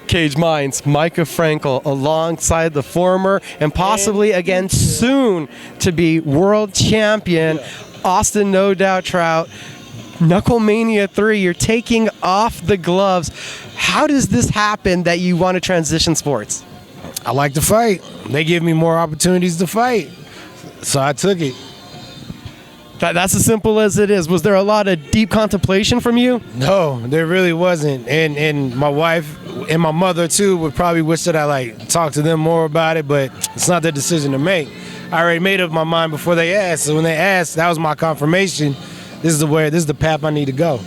Cage Minds, Micah Frankel, alongside the former and possibly again soon to be world champion, Austin No Doubt Trout. Knucklemania 3, you're taking off the gloves. How does this happen that you want to transition sports? I like to fight. They give me more opportunities to fight, so I took it. That's as simple as it is. Was there a lot of deep contemplation from you? No, there really wasn't. And my wife and my mother too would probably wish that I talk to them more about it, but it's not their decision to make. I already made up my mind before they asked. So when they asked, that was my confirmation. This is the path I need to go.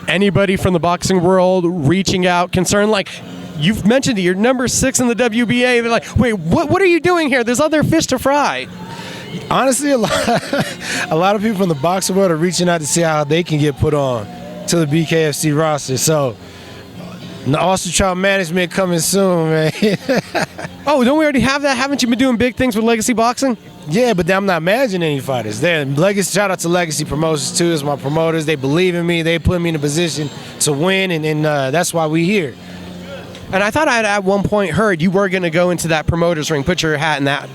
Anybody from the boxing world reaching out, concerned, like you've mentioned it, you're number 6 in the WBA. They're like, wait, what are you doing here? There's other fish to fry. Honestly, a lot of people from the boxing world are reaching out to see how they can get put on to the BKFC roster. So, the Austin Trout management coming soon, man. Oh, don't we already have that? Haven't you been doing big things with Legacy Boxing? Yeah, but I'm not managing any fighters. Shout out to Legacy Promotions too. It's my promoters. They believe in me. They put me in a position to win, and that's why we here. And I thought I had at one point heard you were going to go into that promoters ring, put your hat in that.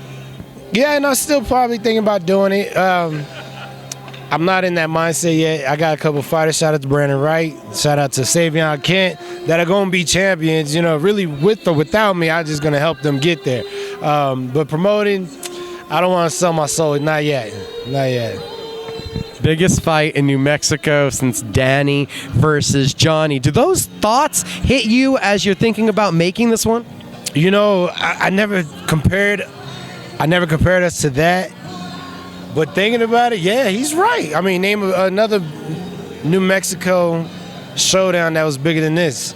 Yeah, and I'm still probably thinking about doing it. I'm not in that mindset yet. I got a couple fighters. Shout out to Brandon Wright. Shout out to Savion Kent that are going to be champions. Really with or without me, I'm just going to help them get there. But promoting, I don't want to sell my soul. Not yet. Not yet. Biggest fight in New Mexico since Danny versus Johnny. Do those thoughts hit you as you're thinking about making this one? I never compared us to that. But thinking about it, yeah, he's right. I mean, name another New Mexico showdown that was bigger than this.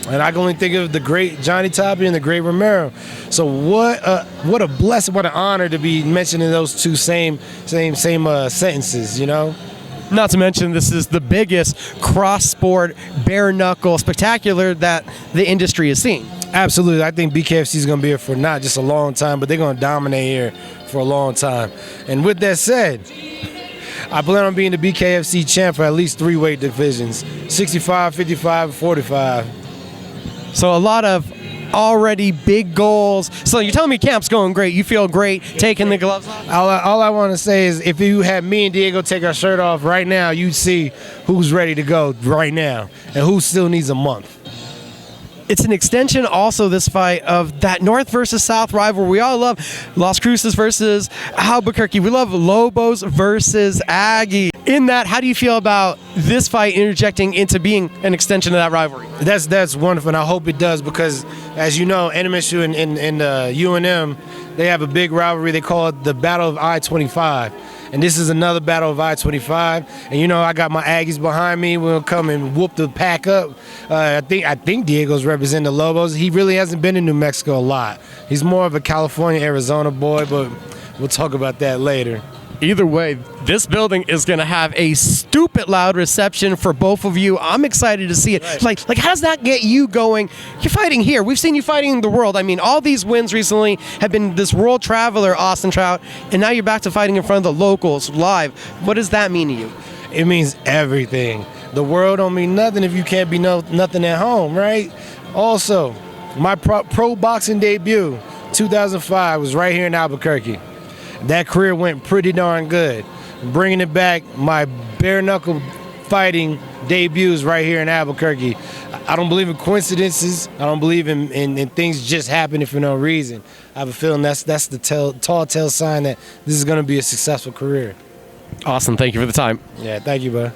And I can only think of the great Johnny Tapia and the great Romero. So what a blessing, what an honor to be mentioning those two same sentences, Not to mention, this is the biggest cross-sport bare knuckle spectacular that the industry has seen. Absolutely. I think BKFC is going to be here for not just a long time, but they're going to dominate here for a long time. And with that said, I plan on being the BKFC champ for at least 3 weight divisions, 65, 55, 45. So a lot of already big goals. So you're telling me camp's going great. You feel great taking the gloves off? All I want to say is if you had me and Diego take our shirt off right now, you'd see who's ready to go right now and who still needs a month. It's an extension also, this fight, of that North versus South rivalry. We all love Las Cruces versus Albuquerque. We love Lobos versus Aggie. In that, how do you feel about this fight interjecting into being an extension of that rivalry? That's wonderful, and I hope it does because, as you know, NMSU and UNM, they have a big rivalry. They call it the Battle of I-25. And this is another battle of I-25. And I got my Aggies behind me. We'll come and whoop the pack up. I think Diego's representing the Lobos. He really hasn't been in New Mexico a lot. He's more of a California, Arizona boy, but we'll talk about that later. Either way, this building is going to have a stupid loud reception for both of you. I'm excited to see it. Right. Like, how does that get you going? You're fighting here. We've seen you fighting the world. I mean, all these wins recently have been this world traveler, Austin Trout, and now you're back to fighting in front of the locals live. What does that mean to you? It means everything. The world don't mean nothing if you can't be nothing at home, right? Also, my pro boxing debut, 2005, was right here in Albuquerque. That career went pretty darn good. Bringing it back, my bare knuckle fighting debuts right here in Albuquerque. I don't believe in coincidences. I don't believe in things just happening for no reason. I have a feeling that's the tall tale sign that this is going to be a successful career. Awesome. Thank you for the time. Yeah, thank you, bud.